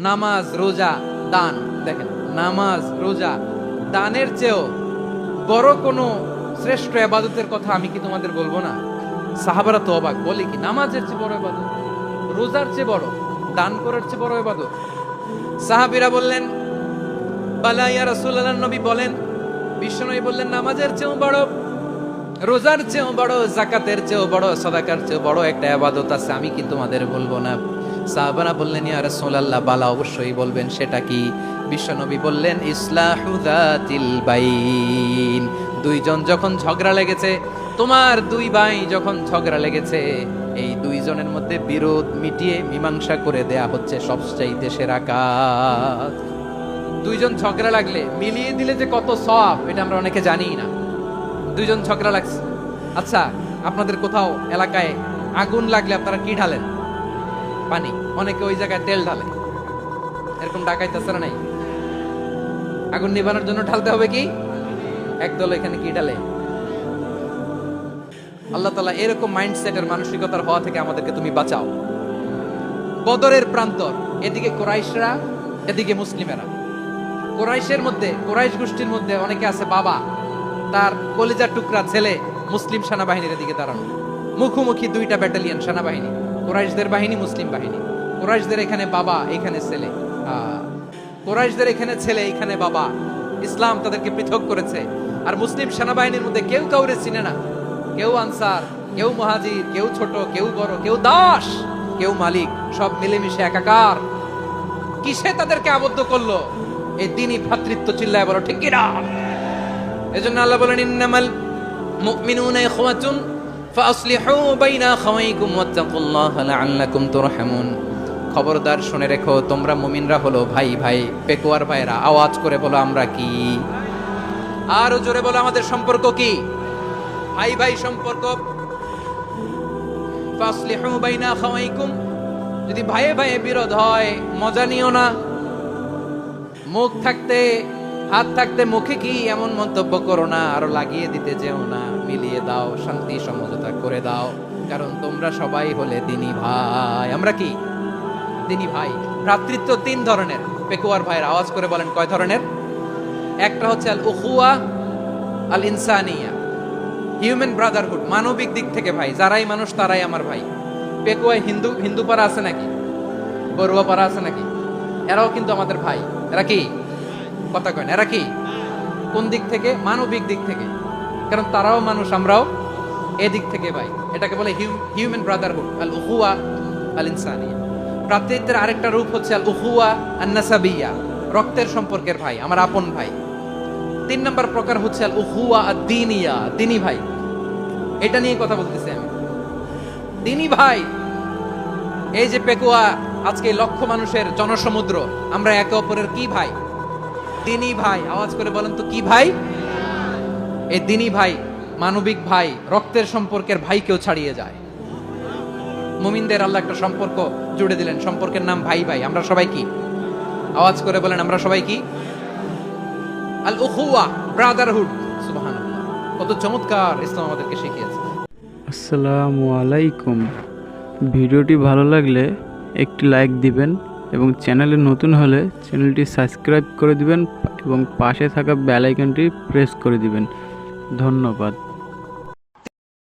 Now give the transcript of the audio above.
নামাজ, রোজা, দান। দেখেন, নামাজ, রোজা, দানের চেয়েও বড় কোনো শ্রেষ্ঠ ইবাদতের কথা আমি কি তোমাদের বলবো না? সাহাবারা তো অবাক, বলে কি নামাজের চেয়ে বড় ইবাদত, রোজার চেয়ে বড়, দান করার চেয়ে বড় ইবাদত? সাহাবীরা বললেন, বালা ইয়া রাসূলুল্লাহ। নবী বলেন, বিশ্বনবী বললেন, নামাজের চেয়েও বড়, রোজার চেয়েও বড়, যাকাতের চেয়েও বড়, সাদাকার চেয়েও বড় একটা ইবাদত আছে, আমি কি তোমাদের বলবো না? সাহাবারা বললেন, ইয়া রাসূলুল্লাহ, বালা, অবশ্যই বলবেন, সেটা কি? বিশ্বনবী বললেন, ইসলাহু যাতিল বাইন। দুইজন যখন ঝগড়া লেগেছে, তোমার দুই ভাই যখন ঝগড়া লেগেছে, এই দুইজনের মধ্যে বিরোধ মিটিয়ে মীমাংসা করে দেয়া হচ্ছে সবচাইতে সেরা কাজ। দুইজন ঝগড়া লাগলে মিলিয়ে দিলে যে কত সওয়াব, এটা আমরা অনেকে জানি না। দুইজন ঝগড়া লাগছে, আচ্ছা, আপনাদের কোথাও এলাকায় আগুন লাগলে আপনারা কি ঢালেন? পানি। অনেকে ওই জায়গায় তেল ঢালে, এরকম ডাকাইতেছে না? নাই, আগুন নিভানোর জন্য ঢালতে হবে কি? একদল এখানে কি ঢালে? আল্লাহ তাআলা এরকম মাইন্ডসেটের, মানসিকতার হওয়া থেকে আমাদেরকে তুমি বাঁচাও। বদরের প্রান্তর, এদিকে কুরাইশরা, এদিকে মুসলিমেরা। কুরাইশের মধ্যে, কুরাইশ গোষ্ঠীর মধ্যে অনেকে আছে বাবা, তার কলিজার টুকরা ছেলে মুসলিম সেনাবাহিনীর দিকে দাঁড়ানো, মুখোমুখি দুইটা ব্যাটালিয়ন সেনাবাহিনী, কুরাইশদের বাহিনী, মুসলিম বাহিনী। কুরাইশদের এখানে বাবা, এখানে ছেলে, কুরাইশদের এখানে ছেলে, এখানে বাবা। ইসলাম তাদেরকে পৃথক করেছে। আর মুসলিম সেনাবাহিনীর মধ্যে কেউ কাউরে চিনে না, কেউ আনসার, কেউ মুহাজির, কেউ ছোট, কেউ বড়, কেউ দাস, কেউ মালিক, সব মিলেমিশে একাকার। কিসে তাদেরকে আবদ্ধ করলো? এই দ্বীনি ভ্রাতৃত্ব। চিল্লায় বলো ঠিক কি না? এজন্য আল্লাহ বলেন, ইন্নামাল মুমিনুনা ইখওয়াতুন ফাসলিহু বাইনা আখাওয়াইকুম ওয়াত্তাকুল্লাহা লাআল্লাকুম তুরহামুন। খবরদার শুনে রেখো, তোমরা মুমিনরা হলো ভাই ভাই। পেকুয়ার ভাইরা আওয়াজ করে বলো, আমরা কি? আরো জোরে বলো, আমাদের সম্পর্ক কি? ভাই ভাই সম্পর্ক। ফাসলিহু বাইনা আখাওয়াইকুম। যদি ভাইয়ে ভাইয়ে বিরোধ হয়, মজা নিও না। মুখ থাকতে, হাত থাকতে মুখে কি এমন মন্তব্য করো না, আরো লাগিয়ে দিতে যেও না। মিলিয়ে দাও, শান্তি সমঝোতা করে দাও, কারণ তোমরা সবাই হলে দ্বীনি ভাই। আমরা কি? দ্বীনি ভাই। ভ্রাতৃত্ব তিন ধরনের। পেকুয়ার ভাইয়ের আওয়াজ করে বলেন, কয় ধরনের? একটা হচ্ছে আল উখুয়া আল ইনসানিয়া, হিউম্যান ব্রাদারহুড, মানবিক দিক থেকে ভাই। যারাই মানুষ তারাই আমার ভাই। পেকুয়ায় হিন্দু পাড়া আছে নাকি? বড়ুয়া পাড়া আছে নাকি? এরাও কিন্তু আমাদের ভাই। এরা কি? কথা কয় না, এরা কি? কোন দিক থেকে? মানবিক দিক থেকে, কারণ তারাও মানুষ, আমরাও এদিক থেকে ভাই। এটাকে বলে হিউম্যান ব্রাদারহুড, আল উখুয়া আল ইনসানিয়া। ভ্রাতৃত্বের আরেকটা রূপ হচ্ছে আল উখুয়া আন নাসাবিয়া, রক্তের সম্পর্কের ভাই, আমার আপন ভাই। তিন নম্বর প্রকার হচ্ছে আল উখুয়া আদ দ্বীনিয়া, দ্বীনি ভাই। এটা নিয়ে কথা বলতেছি আমি। দ্বীনি ভাই, এই যে পেকুয়া, আজকে লক্ষ মানুষের জনসমুদ্র, আমরা একে অপরের কি ভাই? দ্বীনি ভাই। আওয়াজ করে বলেন তো, কি ভাই? এই দ্বীনি ভাই, মানবিক ভাই, রক্তের সম্পর্কের ভাই কেউ ছাড়িয়ে যায়। মুমিনদের আল্লাহ একটা সম্পর্ক জুড়ে দিলেন, সম্পর্কের নাম ভাই ভাই। আমরা সবাই কি? আওয়াজ করে বলেন, আমরা সবাই কি? আল উখুয়া, ব্রাদারহুড। সুবহানাল্লাহ, কত চমৎকার ইসলাম আমাদেরকে শিখিয়েছে। আসসালামু আলাইকুম। ভিডিওটি ভালো লাগলে একটি লাইক দিবেন এবং চ্যানেলে নতুন হলে চ্যানেলটি সাবস্ক্রাইব করে দিবেন এবং পাশে থাকা বেল আইকনটি প্রেস করে দিবেন। ধন্যবাদ।